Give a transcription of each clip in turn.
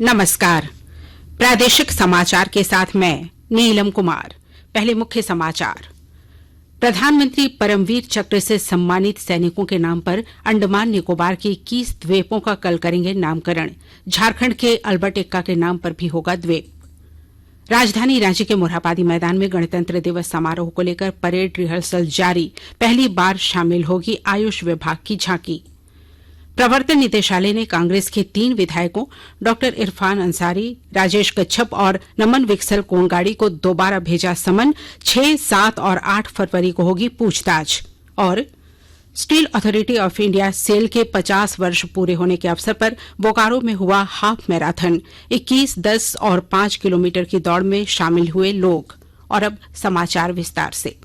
नमस्कार। प्रादेशिक समाचार के साथ मैं नीलम कुमार। पहले मुख्य समाचार। प्रधानमंत्री परमवीर चक्र से सम्मानित सैनिकों के नाम पर अंडमान निकोबार के 21 द्वीपों का कल करेंगे नामकरण। झारखंड के अल्बर्ट एक्का के नाम पर भी होगा द्वीप। राजधानी रांची के मोरहाबादी मैदान में गणतंत्र दिवस समारोह को लेकर परेड रिहर्सल जारी। पहली बार शामिल होगी आयुष विभाग की झांकी। प्रवर्तन निदेशालय ने कांग्रेस के 3 विधायकों डॉक्टर इरफान अंसारी, राजेश कच्छप और नमन विक्सल कोंगाड़ी को दोबारा भेजा समन। 6, 7 और 8 फरवरी को होगी पूछताछ। और steel authority of India SAIL के 50 वर्ष पूरे होने के अवसर पर बोकारो में हुआ हाफ मैराथन। 21, 10 और 5 किलोमीटर की दौड़ में शामिल हुए लोग। और अब समाचार विस्तार से।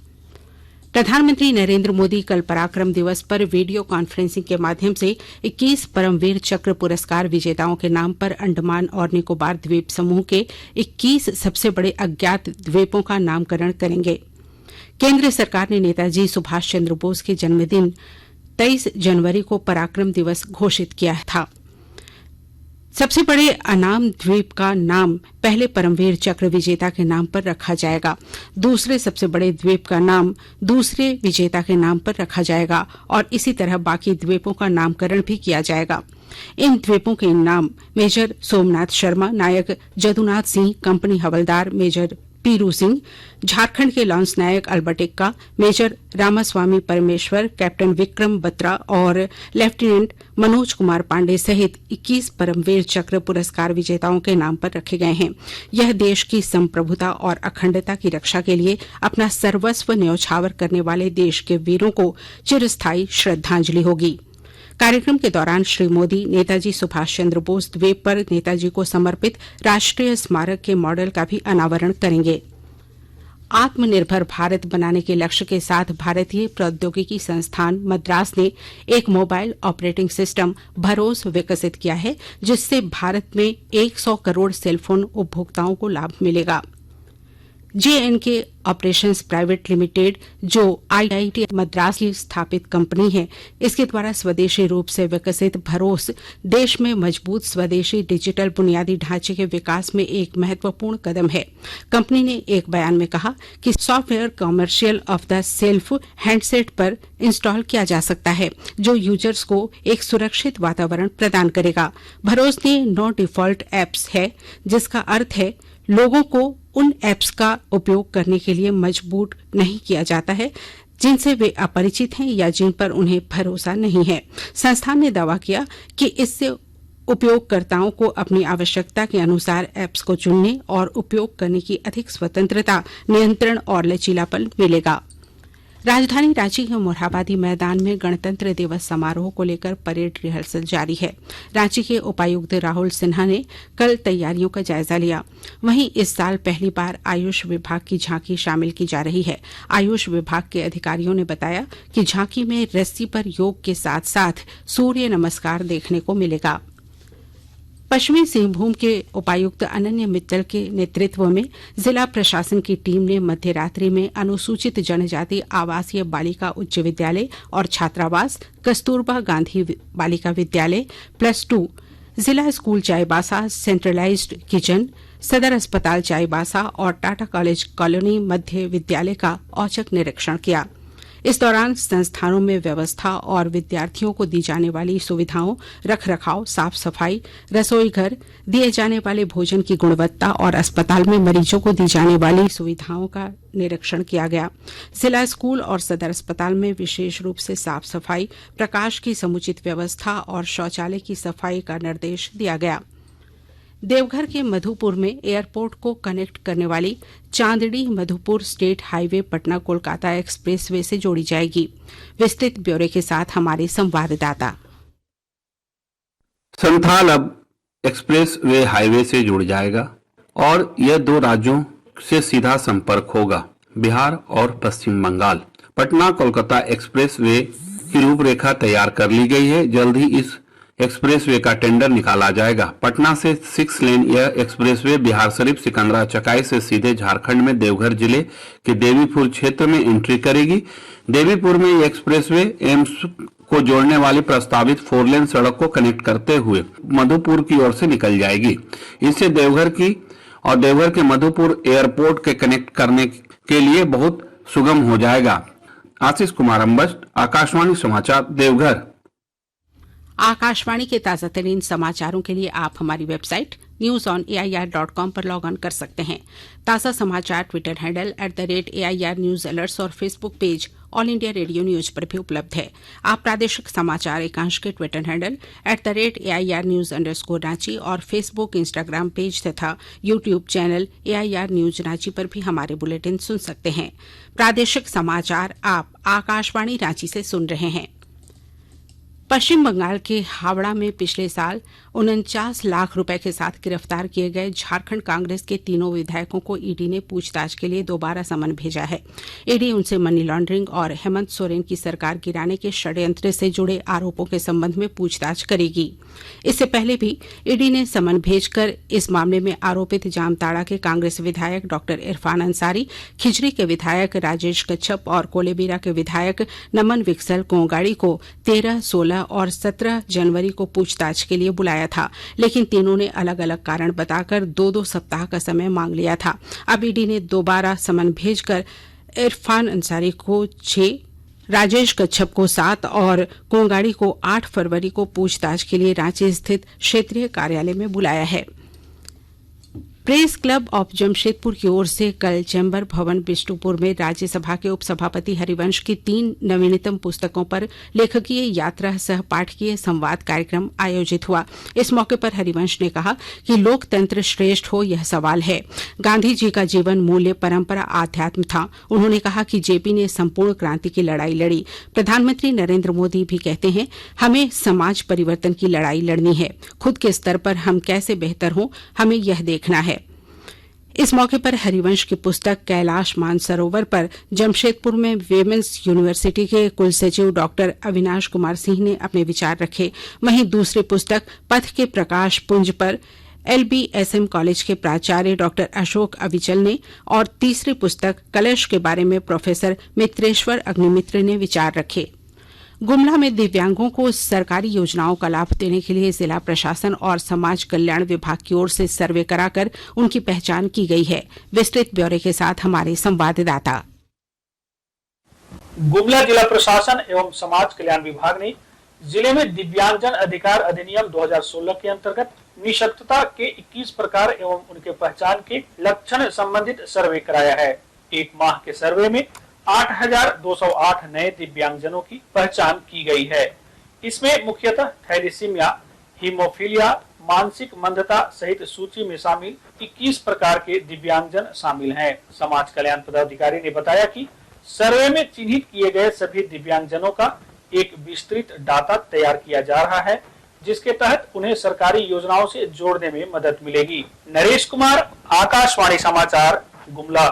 प्रधानमंत्री नरेंद्र मोदी कल पराक्रम दिवस पर वीडियो कॉन्फ्रेंसिंग के माध्यम से 21 परमवीर चक्र पुरस्कार विजेताओं के नाम पर अंडमान और निकोबार द्वीप समूह के 21 सबसे बड़े अज्ञात द्वीपों का नामकरण करेंगे। केंद्र सरकार ने नेताजी सुभाष चंद्र बोस के जन्मदिन 23 जनवरी को पराक्रम दिवस घोषित किया था। सबसे बड़े अनाम द्वीप का नाम पहले परमवीर चक्र विजेता के नाम पर रखा जाएगा। दूसरे सबसे बड़े द्वीप का नाम दूसरे विजेता के नाम पर रखा जाएगा और इसी तरह बाकी द्वीपों का नामकरण भी किया जाएगा। इन द्वीपों के नाम मेजर सोमनाथ शर्मा, नायक जदुनाथ सिंह, कंपनी हवलदार मेजर पीरू सिंह, झारखंड के लॉन्स नायक अल्बर्ट एक्का, मेजर रामास्वामी परमेश्वर, कैप्टन विक्रम बत्रा और लेफ्टिनेंट मनोज कुमार पांडे सहित 21 परमवीर चक्र पुरस्कार विजेताओं के नाम पर रखे गए हैं। यह देश की संप्रभुता और अखंडता की रक्षा के लिए अपना सर्वस्व न्यौछावर करने वाले देश के वीरों को चिरस्थायी श्रद्धांजलि होगी। कार्यक्रम के दौरान श्री मोदी नेताजी सुभाष चंद्र बोस द्वीप पर नेताजी को समर्पित राष्ट्रीय स्मारक के मॉडल का भी अनावरण करेंगे। आत्मनिर्भर भारत बनाने के लक्ष्य के साथ भारतीय प्रौद्योगिकी संस्थान मद्रास ने एक मोबाइल ऑपरेटिंग सिस्टम भरोस विकसित किया है, जिससे भारत में 100 करोड़ सेलफोन उपभोक्ताओं को लाभ मिलेगा। JNK ऑपरेशंस प्राइवेट लिमिटेड, जो IIT मद्रास की स्थापित कंपनी है, इसके द्वारा स्वदेशी रूप से विकसित भरोस देश में मजबूत स्वदेशी डिजिटल बुनियादी ढांचे के विकास में एक महत्वपूर्ण कदम है। कंपनी ने एक बयान में कहा कि software commercial of the self handset पर इंस्टॉल किया जा सकता है, जो यूजर्स को एक सुरक्षित वातावरण प्रदान करेगा। भरोस ने नो डिफॉल्ट एप्स है, जिसका अर्थ है लोगों को उन एप्स का उपयोग करने के लिए मजबूर नहीं किया जाता है जिनसे वे अपरिचित हैं या जिन पर उन्हें भरोसा नहीं है। संस्थान ने दावा किया कि इससे उपयोगकर्ताओं को अपनी आवश्यकता के अनुसार एप्स को चुनने और उपयोग करने की अधिक स्वतंत्रता, नियंत्रण और लचीलापन मिलेगा। राजधानी रांची के मोरहाबादी मैदान में गणतंत्र दिवस समारोह को लेकर परेड रिहर्सल जारी है। रांची के उपायुक्त राहुल सिन्हा ने कल तैयारियों का जायजा लिया। वहीं इस साल पहली बार आयुष विभाग की झांकी शामिल की जा रही है। आयुष विभाग के अधिकारियों ने बताया कि झांकी में रस्सी पर योग के साथ साथ सूर्य नमस्कार देखने को मिलेगा। पश्चिमी सिंहभूम के उपायुक्त अनन्य मित्तल के नेतृत्व में जिला प्रशासन की टीम ने मध्य रात्रि में अनुसूचित जनजाति आवासीय बालिका उच्च विद्यालय और छात्रावास, कस्तूरबा गांधी बालिका विद्यालय +2, जिला स्कूल चाईबासा, सेंट्रलाइज्ड किचन, सदर अस्पताल चाईबासा और टाटा कॉलेज कॉलोनी मध्य विद्यालय का औचक निरीक्षण किया। इस दौरान संस्थानों में व्यवस्था और विद्यार्थियों को दी जाने वाली सुविधाओं, रखरखाव, साफ सफाई, रसोई घर, दिए जाने वाले भोजन की गुणवत्ता और अस्पताल में मरीजों को दी जाने वाली सुविधाओं का निरीक्षण किया गया। जिला स्कूल और सदर अस्पताल में विशेष रूप से साफ सफाई, प्रकाश की समुचित व्यवस्था और शौचालय की सफाई का निर्देश दिया गया। देवघर के मधुपुर में एयरपोर्ट को कनेक्ट करने वाली Chandari Madhupur state highway Patna Kolkata expressway से जोड़ी जाएगी। विस्तृत ब्यौरे के साथ हमारे संवाददाता। संथाल अब एक्सप्रेस वे हाईवे से जुड़ जाएगा और यह 2 राज्यों से सीधा संपर्क होगा, बिहार और पश्चिम बंगाल। पटना कोलकाता एक्सप्रेस वे की रूपरेखा तैयार कर ली गई है। जल्द ही इस एक्सप्रेसवे का टेंडर निकाला जाएगा। पटना से 6 लेन यह एक्सप्रेसवे बिहार शरीफ, सिकंदरा, चकाई से सीधे झारखंड में देवघर जिले के देवीपुर क्षेत्र में एंट्री करेगी। देवीपुर में यह एक्सप्रेसवे एम्स को जोड़ने वाली प्रस्तावित 4 लेन सड़क को कनेक्ट करते हुए मधुपुर की ओर से निकल जाएगी। इससे देवघर के मधुपुर एयरपोर्ट के कनेक्ट करने के लिए बहुत सुगम हो जाएगा। आशीष कुमार अम्बस्ट, आकाशवाणी समाचार, देवघर। आकाशवाणी के ताजा तरीन समाचारों के लिए आप हमारी वेबसाइट newsonair.com पर लॉग ऑन कर सकते हैं। ताजा समाचार Twitter handle @AIR news alerts और Facebook page all India radio news पर भी उपलब्ध है। आप प्रादेशिक समाचार एकांश के Twitter handle @AIR news _Ranchi और फेसबुक, इंस्टाग्राम पेज तथा YouTube channel AIR news Ranchi पर भी हमारे बुलेटिन सुन सकते हैं। प्रादेशिक समाचार आप आकाशवाणी रांची से सुन रहे हैं। पश्चिम बंगाल के हावड़ा में पिछले साल 49 लाख रुपए के साथ गिरफ्तार किए गए झारखंड कांग्रेस के तीनों विधायकों को ईडी ने पूछताछ के लिए दोबारा समन भेजा है। ईडी उनसे मनी लॉन्ड्रिंग और हेमंत सोरेन की सरकार गिराने के षड्यंत्र से जुड़े आरोपों के संबंध में पूछताछ करेगी। इससे पहले भी ईडी ने समन भेजकर इस मामले में आरोपित जामताड़ा के कांग्रेस विधायक डॉक्टर इरफान अंसारी, खिजरी के विधायक राजेश कच्छप और कोलेबिरा के विधायक नमन विक्सल कोंगाड़ी को 13, 16 और 17 जनवरी को पूछताछ के लिए बुलाया था, लेकिन तीनों ने अलग अलग कारण बताकर 2-2 सप्ताह का समय मांग लिया था। अब ईडी ने दोबारा समन भेजकर इरफान अंसारी को 6, राजेश कच्छप को 7 और कोंगाड़ी को 8 फरवरी को पूछताछ के लिए रांची स्थित क्षेत्रीय कार्यालय में बुलाया है। प्रेस क्लब ऑफ जमशेदपुर की ओर से कल चैम्बर भवन बिष्टुपुर में राज्यसभा के उपसभापति हरिवंश की 3 नवीनतम पुस्तकों पर लेखकीय यात्रा सह पाठकीय संवाद कार्यक्रम आयोजित हुआ। इस मौके पर हरिवंश ने कहा कि लोकतंत्र श्रेष्ठ हो यह सवाल है। गांधी जी का जीवन मूल्य, परंपरा, आध्यात्म था। उन्होंने कहा कि जेपी ने संपूर्ण क्रांति की लड़ाई लड़ी। प्रधानमंत्री नरेंद्र मोदी भी कहते हैं हमें समाज परिवर्तन की लड़ाई लड़नी है। खुद के स्तर पर हम कैसे बेहतर हों, हमें यह देखना है। इस मौके पर हरिवंश की पुस्तक कैलाश मानसरोवर पर जमशेदपुर में विमेंस यूनिवर्सिटी के कुलसचिव डॉक्टर अविनाश कुमार सिंह ने अपने विचार रखे। वहीं दूसरी पुस्तक पथ के प्रकाश पुंज पर LBSM कॉलेज के प्राचार्य डॉक्टर अशोक अविचल ने और तीसरी पुस्तक कलश के बारे में प्रोफेसर मित्रेश्वर अग्निमित्र ने विचार रखे। गुमला में दिव्यांगों को सरकारी योजनाओं का लाभ देने के लिए जिला प्रशासन और समाज कल्याण विभाग की ओर से सर्वे कराकर उनकी पहचान की गई है। विस्तृत ब्यौरे के साथ हमारे संवाददाता। गुमला जिला प्रशासन एवं समाज कल्याण विभाग ने जिले में दिव्यांगजन अधिकार अधिनियम 2016 के अंतर्गत निःशक्तता के 21 प्रकार एवं उनके पहचान के लक्षण संबंधित सर्वे कराया है। 1 माह के सर्वे में 8,208 नए दिव्यांगजनों की पहचान की गई है। इसमें मुख्यतः थैलीसीमिया, हीमोफीलिया, मानसिक मंदता सहित सूची में शामिल 21 प्रकार के दिव्यांगजन शामिल हैं। समाज कल्याण पदाधिकारी ने बताया कि सर्वे में चिन्हित किए गए सभी दिव्यांगजनों का एक विस्तृत डाटा तैयार किया जा रहा है, जिसके तहत उन्हें सरकारी योजनाओं से जोड़ने में मदद मिलेगी। नरेश कुमार, आकाशवाणी समाचार, Gumla.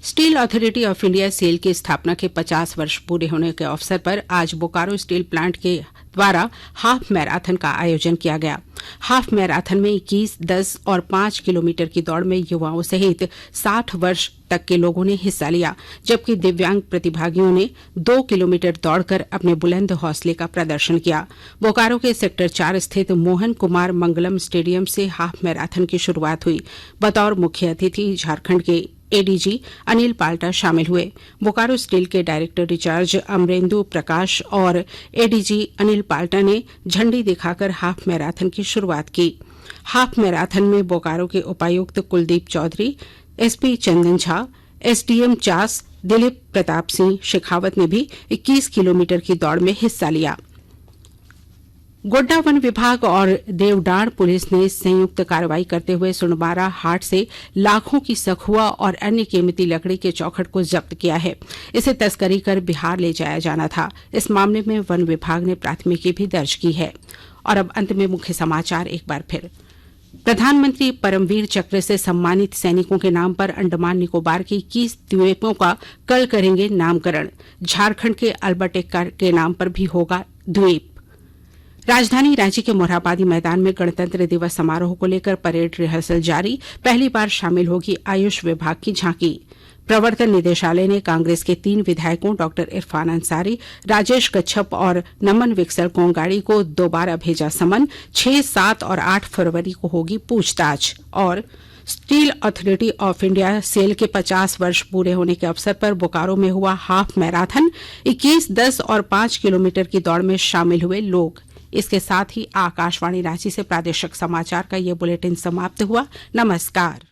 Steel authority of India SAIL की स्थापना के 50 वर्ष पूरे होने के अवसर पर आज बोकारो स्टील प्लांट के द्वारा हाफ मैराथन का आयोजन किया गया। हाफ मैराथन में 21, 10 और 5 किलोमीटर की दौड़ में युवाओं सहित 60 वर्ष तक के लोगों ने हिस्सा लिया, जबकि दिव्यांग प्रतिभागियों ने 2 किलोमीटर दौड़कर अपने बुलंद हौसले का प्रदर्शन किया। बोकारो के सेक्टर 4 स्थित मोहन कुमार मंगलम स्टेडियम से हाफ मैराथन की शुरुआत हुई। बतौर मुख्य अतिथि झारखंड के ADG अनिल पाल्टा शामिल हुए। बोकारो स्टील के डायरेक्टर इंचार्ज अमरेंदु प्रकाश और ADG अनिल पाल्टा ने झंडी दिखाकर हाफ मैराथन की शुरुआत की। हाफ मैराथन में बोकारो के उपायुक्त कुलदीप चौधरी, SP चंदन झा, SDM चास दिलीप प्रताप सिंह शेखावत ने भी 21 किलोमीटर की दौड़ में हिस्सा लिया। गोड्डा वन विभाग और देवडार पुलिस ने संयुक्त कार्रवाई करते हुए सुनबारा हाट से लाखों की सखुआ और अन्य कीमती लकड़ी के चौखट को जब्त किया है। इसे तस्करी कर बिहार ले जाया जाना था। इस मामले में वन विभाग ने प्राथमिकी भी दर्ज की है। और अब अंत में मुख्य समाचार एक बार फिर। प्रधानमंत्री परमवीर चक्र से सम्मानित सैनिकों के नाम पर अंडमान निकोबार के 21 द्वीपों का कल करेंगे नामकरण। झारखंड के अल्बर्ट एक्का के नाम पर भी होगा द्वीप। राजधानी रांची के मोरहाबादी मैदान में गणतंत्र दिवस समारोह को लेकर परेड रिहर्सल जारी। पहली बार शामिल होगी आयुष विभाग की झांकी। प्रवर्तन निदेशालय ने कांग्रेस के 3 विधायकों डॉक्टर इरफान अंसारी, राजेश कच्छप और नमन विक्सल कोंगाड़ी को दोबारा भेजा समन। 6, 7 और 8 फरवरी को होगी पूछताछ। और steel authority of India SAIL के 50 वर्ष पूरे होने के अवसर पर बोकारो में हुआ हाफ मैराथन। 21, 10 और 5 किलोमीटर की दौड़ में शामिल हुए लोग। इसके साथ ही आकाशवाणी रांची से प्रादेशिक समाचार का ये बुलेटिन समाप्त हुआ। नमस्कार।